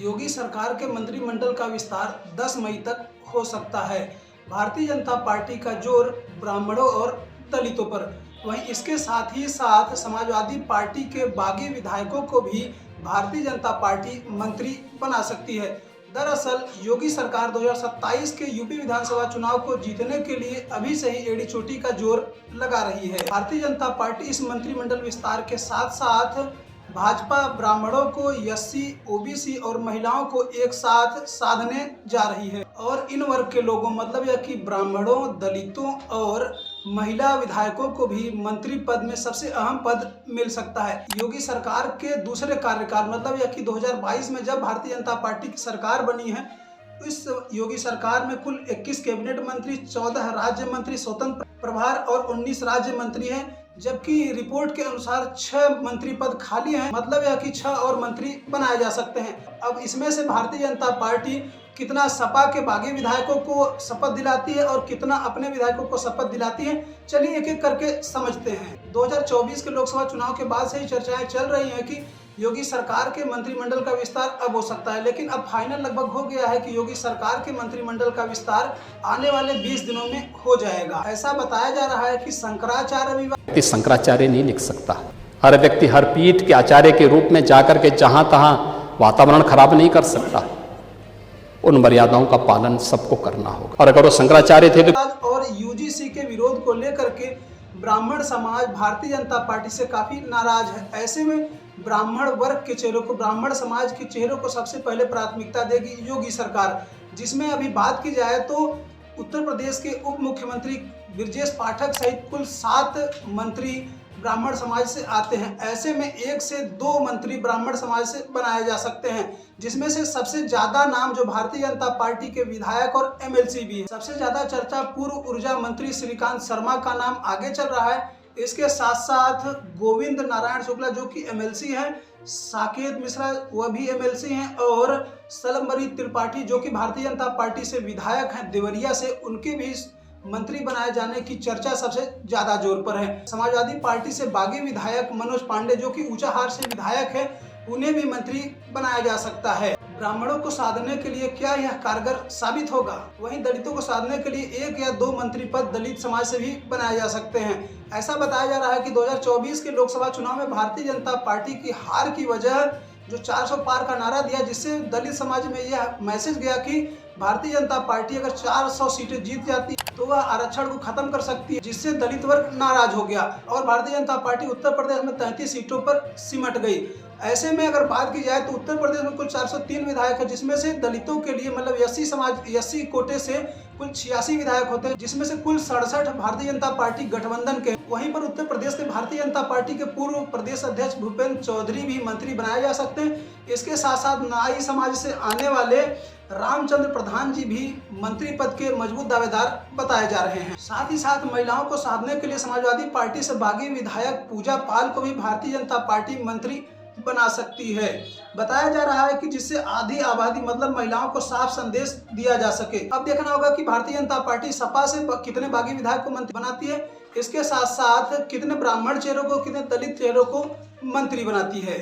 योगी सरकार के मंत्रिमंडल का विस्तार 10 मई तक हो सकता है। भारतीय जनता पार्टी का जोर ब्राह्मणों और दलितों पर, वहीं इसके साथ ही साथ समाजवादी पार्टी के बागी विधायकों को भी भारतीय जनता पार्टी मंत्री बना सकती है। दरअसल योगी सरकार 2027 के यूपी विधानसभा चुनाव को जीतने के लिए अभी से ही एड़ी चोटी का जोर लगा रही है। भारतीय जनता पार्टी इस मंत्रिमंडल विस्तार के साथ साथ भाजपा ब्राह्मणों को, एससी, ओबीसी और महिलाओं को एक साथ साधने जा रही है और इन वर्ग के लोगों मतलब यह कि ब्राह्मणों, दलितों और महिला विधायकों को भी मंत्री पद में सबसे अहम पद मिल सकता है। योगी सरकार के दूसरे कार्यकाल मतलब यह कि 2022 में जब भारतीय जनता पार्टी की सरकार बनी है, इस योगी सरकार में कुल 21 कैबिनेट मंत्री, 14 राज्य मंत्री स्वतंत्र प्रभार और 19 राज्य मंत्री हैं, जबकि रिपोर्ट के अनुसार 6 मंत्री पद खाली हैं, मतलब यह कि 6 और मंत्री बनाए जा सकते हैं। अब इसमें से भारतीय जनता पार्टी कितना सपा के बागी विधायकों को शपथ दिलाती है और कितना अपने विधायकों को शपथ दिलाती है, चलिए एक एक करके समझते हैं। 2024 के लोकसभा चुनाव के बाद से ही चर्चाएं चल रही हैं कि योगी सरकार के मंत्रिमंडल का विस्तार अब हो सकता है, लेकिन अब फाइनल लगभग हो गया है कि योगी सरकार के मंत्रिमंडल का विस्तार आने वाले 20 दिनों में हो जाएगा। ऐसा बताया जा रहा है कि शंकराचार्य नहीं लिख सकता। हर व्यक्ति हर पीठ के आचार्य के रूप में जाकर के जहां तहां वातावरण खराब नहीं कर सकता। उन मर्यादाओं का पालन सबको करना होगा। और अगर वो शंकराचार्य थे तो और यूजीसी के विरोध को लेकर के ब्राह्मण समाज भारतीय जनता पार्टी से काफी नाराज है। ऐसे में ब्राह्मण वर्ग के चेहरों को, ब्राह्मण समाज के चेहरों को सबसे पहले प्राथमिकता देगी योगी सरकार, जिसमें अभी बात की जाए तो उत्तर प्रदेश के उप मुख्यमंत्री ब्रजेश पाठक सहित कुल 7 मंत्री ब्राह्मण समाज से आते हैं। ऐसे में 1 से 2 मंत्री ब्राह्मण समाज से बनाए जा सकते हैं, जिसमें से सबसे ज्यादा नाम जो भारतीय जनता पार्टी के विधायक और एमएलसी भी है। सबसे ज्यादा चर्चा पूर्व ऊर्जा मंत्री श्रीकांत शर्मा का नाम आगे चल रहा है। इसके साथ साथ गोविंद नारायण शुक्ला जो कि एमएलसी हैं, साकेत मिश्रा वह भी एमएलसी हैं और सलमबरी त्रिपाठी जो कि भारतीय जनता पार्टी से विधायक हैं देवरिया से, उनके भी मंत्री बनाए जाने की चर्चा सबसे ज्यादा जोर पर है। समाजवादी पार्टी से बागी विधायक मनोज पांडे जो कि ऊंचाहार से विधायक है, उन्हें भी मंत्री बनाया जा सकता है। ब्राह्मणों को साधने के लिए क्या यह कारगर साबित होगा? वहीं दलितों को साधने के लिए 1 या 2 मंत्री पद दलित समाज से भी बनाए जा सकते हैं। ऐसा बताया जा रहा है कि 2024 के लोकसभा चुनाव में भारतीय जनता पार्टी की हार की वजह जो 400 पार का नारा दिया, जिससे दलित समाज में यह मैसेज गया कि भारतीय जनता पार्टी अगर 400 सीटें जीत जाती तो वह आरक्षण को खत्म कर सकती है, जिससे दलित वर्ग नाराज हो गया और भारतीय जनता पार्टी उत्तर प्रदेश में 33 सीटों पर सिमट गई। ऐसे में अगर बात की जाए तो उत्तर प्रदेश में कुल 403 विधायक है, जिसमें से दलितों के लिए मतलब एससी कोटे से कुल 86 विधायक होते हैं, जिसमें से कुल 67 भारतीय जनता पार्टी गठबंधन के। वहीं पर उत्तर प्रदेश के भारतीय जनता पार्टी के पूर्व प्रदेश अध्यक्ष भूपेंद्र चौधरी भी मंत्री बनाए जा सकते हैं। इसके साथ साथ नाई समाज से आने वाले रामचंद्र प्रधान जी भी मंत्री पद के मजबूत दावेदार बताए जा रहे हैं। साथ ही साथ महिलाओं को साधने के लिए समाजवादी पार्टी से बागी विधायक पूजा पाल को भी भारतीय जनता पार्टी मंत्री बना सकती है। बताया जा रहा है कि जिससे आधी आबादी मतलब महिलाओं को साफ संदेश दिया जा सके। अब देखना होगा कि भारतीय जनता पार्टी सपा से कितने बागी विधायक को मंत्री बनाती है, इसके साथ साथ कितने ब्राह्मण चेहरों को, कितने दलित चेहरों को मंत्री बनाती है।